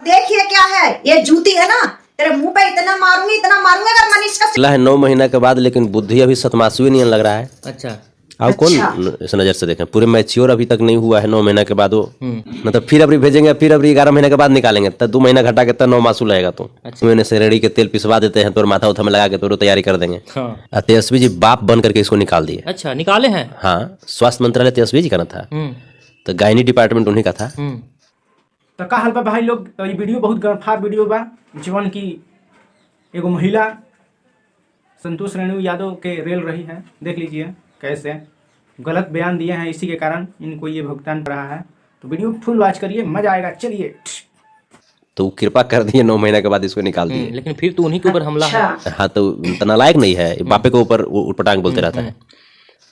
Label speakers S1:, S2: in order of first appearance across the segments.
S1: देखिए क्या है, ये जूती है ना, तेरे मुंह पे इतना मारूंगी अगर मनीष का
S2: चला है 9 महीना के बाद, लेकिन बुद्धि अभी सतमासुई नहीं लग रहा है।
S3: अच्छा।
S2: आप कौन इस नजर से देखें, पूरे मैच्योर अभी तक नहीं हुआ है 9 महीना के बाद वो, मतलब फिर अभी भेजेंगे, फिर अभी 11 महीने के बाद निकालेंगे, तब 2 महीना घटा के तब 9 मासूल रहेगा। तो मैंने से रेड़ी के तेल पिसवा देते हैं, तो माथा उथा में लगा के तो तैयारी कर देंगे।
S3: हाँ।
S2: तेजस्वी जी बाप बन करके इसको निकाल दिए।
S3: अच्छा, निकाले हैं।
S2: हाँ, स्वास्थ्य मंत्रालय तेजस्वी जी का ना था, तो गायनी डिपार्टमेंट उन्हीं का था।
S4: तो का हाल बा भाई लोग, तो ये वीडियो बहुत गंफार वीडियो बा, जीवन की एगो महिला संतोष रेणु यादव के रेल रही है। देख लीजिए कैसे गलत बयान दिए हैं, इसी के कारण इनको ये भुगतान पड़ रहा है। तो वीडियो फुल वॉच करिए, मजा आएगा। चलिए, तो
S2: कृपा कर दिए 9 महीने के बाद इसको निकाल दिए।
S3: लेकिन फिर तो उन्हीं के ऊपर हमला है।
S2: हाँ, तो इतना लायक नहीं है, बापे के ऊपर उटपटांग बोलते रहता है।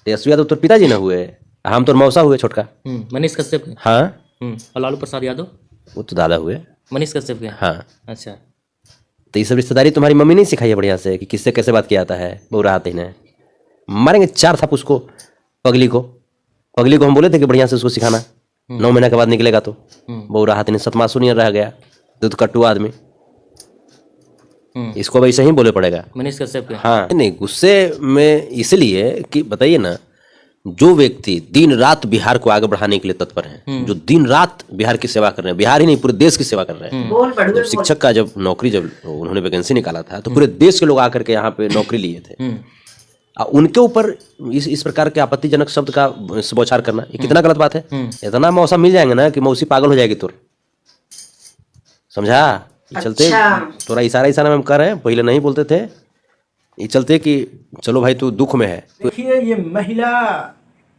S2: तेजस्वी यादव तो पिताजी ना हुए, हम तो मौसा हुए छोटका।
S3: मनीष कश्यप के।
S2: हाँ,
S3: और लालू प्रसाद यादव
S2: वो तो दादा हुए।
S3: मनीष कश्यप के।
S2: हाँ।
S3: अच्छा,
S2: तो ये सब रिश्तेदारी तुम्हारी मम्मी नहीं सिखाई है बढ़िया से, कि किससे कैसे बात किया जाता है। वो राहत ही नहीं मारेंगे 4 था उसको, पगली को हम बोले थे कि बढ़िया से उसको सिखाना। 9 महीना के बाद निकलेगा तो वो राहत नहीं, सतमासु नहीं रह गया, दूध कट्टू आदमी। इसको अब ऐसे ही बोले पड़ेगा
S3: मनीष कश्यप के।
S2: हाँ, नहीं गुस्से में इसलिए कि बताइए ना, जो व्यक्ति दिन रात बिहार को आगे बढ़ाने के लिए तत्पर हैं, जो दिन रात बिहार की सेवा कर रहे हैं, बिहार ही नहीं पूरे देश की सेवा कर रहे हैं। जब शिक्षक का जब उन्होंने वैकेंसी निकाला था, तो पूरे देश के लोग आकर के यहाँ पे नौकरी लिए थे। उनके ऊपर इस प्रकार के आपत्तिजनक शब्द का बौछार करना, ये कितना गलत बात है। इतना मौसम मिल जाएंगे ना कि मौसी पागल हो जाएगी तुर, समझा। चलते थोड़ा इशारा में हम कर रहे हैं, पहले नहीं बोलते थे, ये चलते कि चलो भाई तू दुख में है।
S4: देखिए ये महिला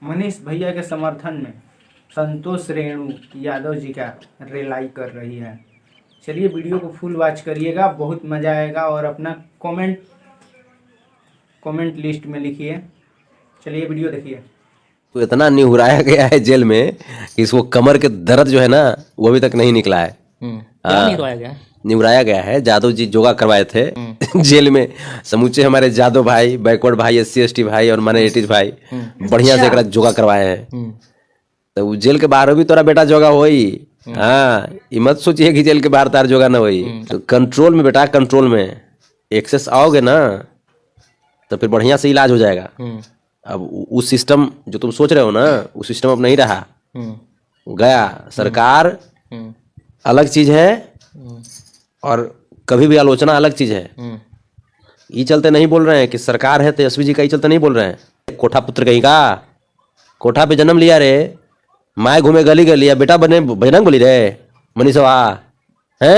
S4: मनीष भैया के समर्थन में संतोष रेणु यादव जी का रेलाई कर रही है। चलिए वीडियो को फुल वॉच करिएगा, बहुत मजा आएगा। और अपना कमेंट लिस्ट में लिखिए। चलिए वीडियो देखिए।
S2: तो इतना निहुराया गया है जेल में कि इसको कमर के दर्द जो है ना, वो अभी तक नहीं निकला है। निहुराया गया है। जादव जी योगा करवाए थे जेल में, समूचे हमारे जादव भाई, बैकवर्ड भाई, SC ST भाई और माइनॉरिटीज भाई बढ़िया से एक योगा करवाए हैं। तो जेल के बाहर भी तोरा बेटा योगा होई। हाँ, ये मत सोचिए कि जेल के बाहर तार योगा ना होई। तो कंट्रोल में बेटा, कंट्रोल में एक्सेस आओगे ना तो फिर बढ़िया से इलाज हो जाएगा। अब उस सिस्टम जो तुम सोच रहे हो ना, उस सिस्टम अब नहीं रहा, गया। सरकार अलग चीज है और कभी भी आलोचना अलग चीज है। ये चलते नहीं बोल रहे हैं कि सरकार है तेजस्वी जी का, ये चलते नहीं बोल रहे हैं। कोठा पुत्र कहीं का, कोठा पे जन्म लिया रे, माए घूमे गली गली, बेटा बने बजरंग बली रे मनीषवा है,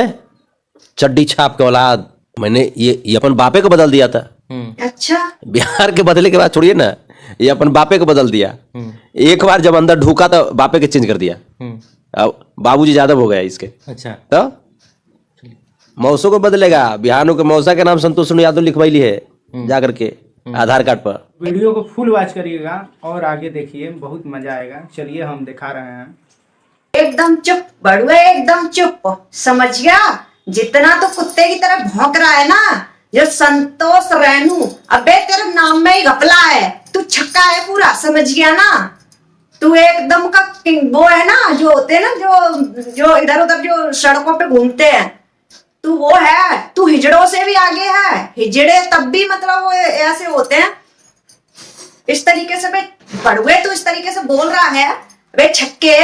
S2: चड्डी छाप के औलाद। मैंने ये अपन बापे को बदल दिया था।
S1: अच्छा,
S2: बिहार के बदले के बाद छोड़िए ना, ये अपन बापे को बदल दिया। एक बार जब अंदर ढूका तो बापे के चेंज कर दिया। अब बाबूजी यादव हो गया इसके।
S3: अच्छा,
S2: तो मौसों को बदलेगा। बिहार के मौसा के नाम संतोष यादव लिखवाई है जाकर के आधार कार्ड पर।
S4: वीडियो को फुल वॉच करिएगा और आगे देखिए, बहुत मजा आएगा। चलिए हम दिखा रहे हैं।
S1: एकदम चुप बड़ुए, एकदम चुप, समझ गया। जितना तो कुत्ते की तरह भौंक रहा है ना जो संतोष रेणु, अबे तेरे नाम में ही घपला है, तू छक्का है पूरा, समझ गया ना। तू एकदम का वो है ना, जो होते हैं ना, जो इधर उधर जो सड़कों पे घूमते हैं, तू वो है। तू हिजड़ों से भी आगे है। हिजड़े तब भी मतलब वो ऐसे होते हैं, इस तरीके से। बड़ुए तू इस तरीके से बोल रहा है, वे छक्के,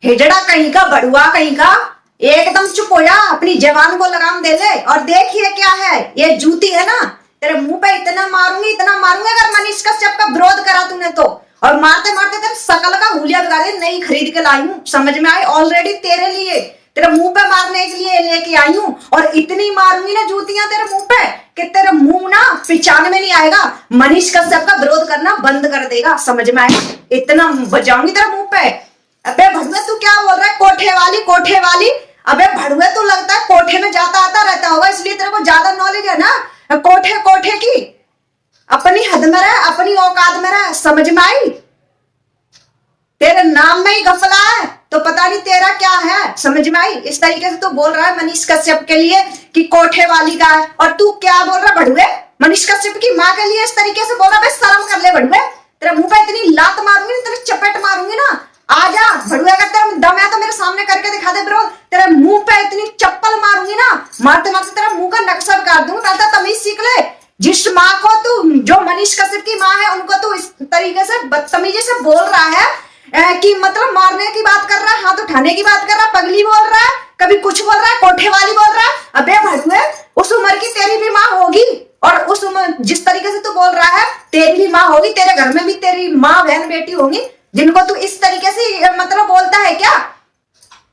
S1: हिजड़ा कहीं का, बड़ुआ कहीं का, एकदम चुप हो जा, अपनी जवान को लगाम दे ले। और देखिए क्या है, ये जूती है ना, तेरे मुंह पे इतना मारूंगी अगर मनीष कश्यप का विरोध करा तूने तो। और मारते मारते तेरे शकल का हुलिया बिगाड़ दे। नई खरीद के लाई हूँ, समझ में आई, ऑलरेडी तेरे लिए, तेरे मुंह पे मारने के लिए लेके आई हूँ। और इतनी मारूंगी ना जूतियां तेरे मुंह पे कि तेरे मुंह ना पिचान में नहीं आएगा। मनीष कश्यप का विरोध करना बंद कर देगा, समझ में आएगा। इतना बजाऊंगी तेरे मुंह पे। अबे भड़ुआ तू क्या बोल रहा है, कोठे वाली। अबे भड़ुआ तू लगता है कोठे में जाता आता रहता होगा, इसलिए तेरे को ज्यादा नॉलेज है ना कोठे की। अपनी हद में रह, अपनी औकात में रह, समझ में आई। तेरे नाम में ही घपला है तो पता नहीं तेरा क्या है, समझ में आई। इस तरीके से तू बोल रहा है मनीष कश्यप के लिए कि कोठे वाली का है, और तू क्या बोल रहा है भड़ुए, मनीष कश्यप की माँ के लिए इस तरीके से बोल रहा है। शर्म कर ले भड़ुए, तेरे मुंह पे इतनी लात मारूंगी, तेरी चपेट मारूंगी ना, आजा भड़ुआ का तेरा दम है तो मेरे सामने करके दिखा दे ब्रो। तेरे मुंह पे इतनी चप्पल मारूंगी ना, मारते मारते तेरा मुंह का नक्शा काट दूंगा। कहता तमीज सीख ले। जिस माँ को तू, जो मनीष कश्यप की माँ है, उनको तू इस तरीके से बदतमीजी से बोल रहा है कि मतलब मारने की बात कर रहा है, हाथ उठाने की बात कर रहा है, पगली बोल रहा है, कभी कुछ बोल रहा है, कोठे वाली बोल रहा है। अबे भड़ुए, उस उम्र की तेरी भी माँ होगी और उस उम्र जिस तरीके से तू बोल रहा है तेरी भी माँ होगी, तेरे घर में भी तेरी माँ बहन बेटी होंगी जिनको तू इस तरीके से मतलब बोलता है क्या?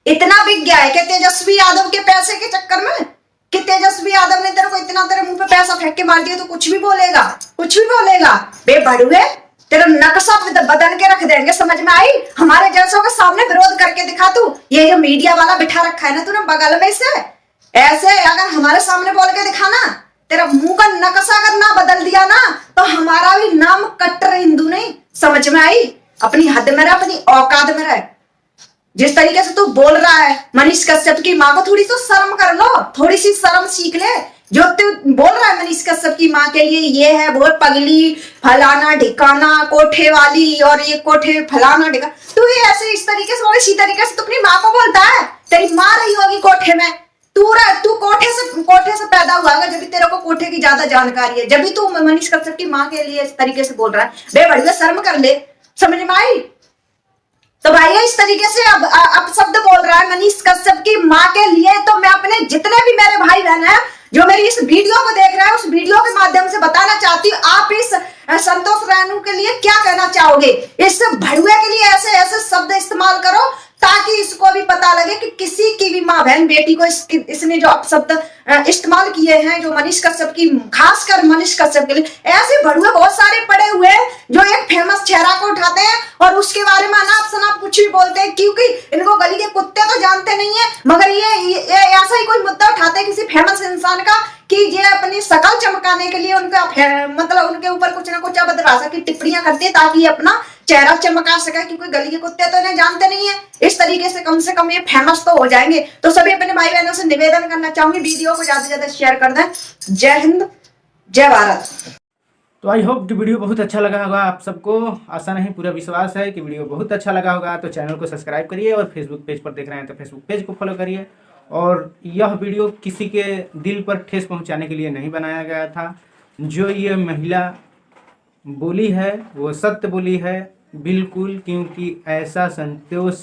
S1: इतना बिक गया है कि तेजस्वी यादव के पैसे के चक्कर में, कि तेजस्वी यादव ने तेरे को इतना तेरे मुंह पे पैसा फेंक के मार दिया तो कुछ भी बोलेगा, कुछ भी बोलेगा। बे भड़ुए, तेरा नक्शा बदल के रख देंगे, समझ में आई? हमारे जैसों के सामने विरोध करके दिखा तू। ये जो मीडिया वाला बिठा रखा है ना तूने बगल में से, ऐसे अगर हमारे सामने बोल के दिखाना, तेरा मुंह का नक्शा अगर ना बदल दिया ना तो हमारा भी नाम कट्टर हिंदू नहीं, समझ में आई? अपनी हद में रह, अपनी औकात में रह। जिस तरीके से तू बोल रहा है मनीष कश्यप की माँ को थोड़ी तो शर्म कर लो, थोड़ी सी शर्म सीख ले। जो तू बोल रहा है मनीष कश्यप की माँ के लिए ये है वो पगली, फलाना ढिकाना, कोठे वाली, और ये कोठे फलाना ढिका, तू ये ऐसे इस तरीके से, इसी तरीके से तू अपनी माँ को बोलता है। तेरी माँ रही होगी कोठे में, तू कोठे से पैदा हुआ है, जब भी तेरे को कोठे की ज्यादा जानकारी है, जब भी तू मनीष कश्यप की माँ के लिए इस तरीके से बोल रहा है। बे बढ़िया शर्म कर ले, समझ में आई? तो भाई इस तरीके से अब शब्द बोल रहा है मनीष कश्यप की माँ के लिए, तो मैं अपने जितने भी मेरे भाई बहन हैं जो मेरी इस वीडियो को देख रहे हैं, उस वीडियो के माध्यम से बताना चाहती हूँ, आप इस संतोष रेणु के लिए क्या कहना चाहोगे? इस भड़ुए के लिए ऐसे ऐसे शब्द इस्तेमाल करो ताकि इसको भी पता लगे कि किसी की भी माँ बहन बेटी को इसने जो शब्द इस्तेमाल किए हैं, जो मनीष कश्यप की, खासकर मनीष कश्यप के लिए, ऐसे भड़ुए बहुत सारे पड़े हुए हैं जो एक फेमस चेहरा को उठाते हैं और उसके बारे में अनाप शनाप कुछ भी बोलते हैं, क्योंकि इनको गली के कुत्ते तो जानते नहीं है, मगर ये ऐसा ही कोई मुद्दा उठाते हैं किसी फेमस इंसान का कि ये अपनी शकल चमकाने के लिए उनका मतलब उनके ऊपर कुछ ना कुछ अभद्र की टिप्पणियां करते हैं ताकि अपना चेहरा चमका सके, क्योंकि गली के कुत्ते तो इन्हें जानते नहीं है। इस तरीके से कम ये फेमस तो हो जाएंगे। तो सभी अपने भाई बहनों से निवेदन करना चाहूंगी, वीडियो को ज्यादा से ज्यादा शेयर कर दें। जय हिंद, जय भारत।
S4: तो आई होप कि वीडियो बहुत अच्छा लगा होगा आप सबको, आशा नहीं पूरा विश्वास है कि वीडियो बहुत अच्छा लगा होगा। तो चैनल को सब्सक्राइब करिए और फेसबुक पेज पर देख रहे हैं तो फेसबुक पेज को फॉलो करिए। और यह वीडियो किसी के दिल पर ठेस पहुंचाने के लिए नहीं बनाया गया था। जो ये महिला बोली है वो सत्य बोली है बिल्कुल, क्योंकि ऐसा संतोष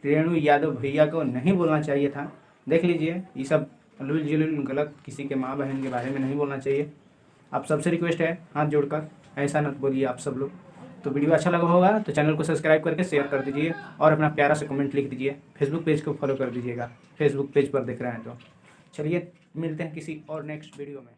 S4: रेणु यादव भैया को नहीं बोलना चाहिए था। देख लीजिए, ये सब अलूल जुलूल गलत किसी के माँ बहन के बारे में नहीं बोलना चाहिए। आप सबसे रिक्वेस्ट है हाथ जोड़कर ऐसा मत बोलिए आप सब लोग। तो वीडियो अच्छा लगा होगा तो चैनल को सब्सक्राइब करके शेयर कर दीजिए और अपना प्यारा सा कमेंट लिख दीजिए। फेसबुक पेज को फॉलो कर दीजिएगा, फेसबुक पेज पर देख रहे हैं तो। चलिए मिलते हैं किसी और नेक्स्ट वीडियो में।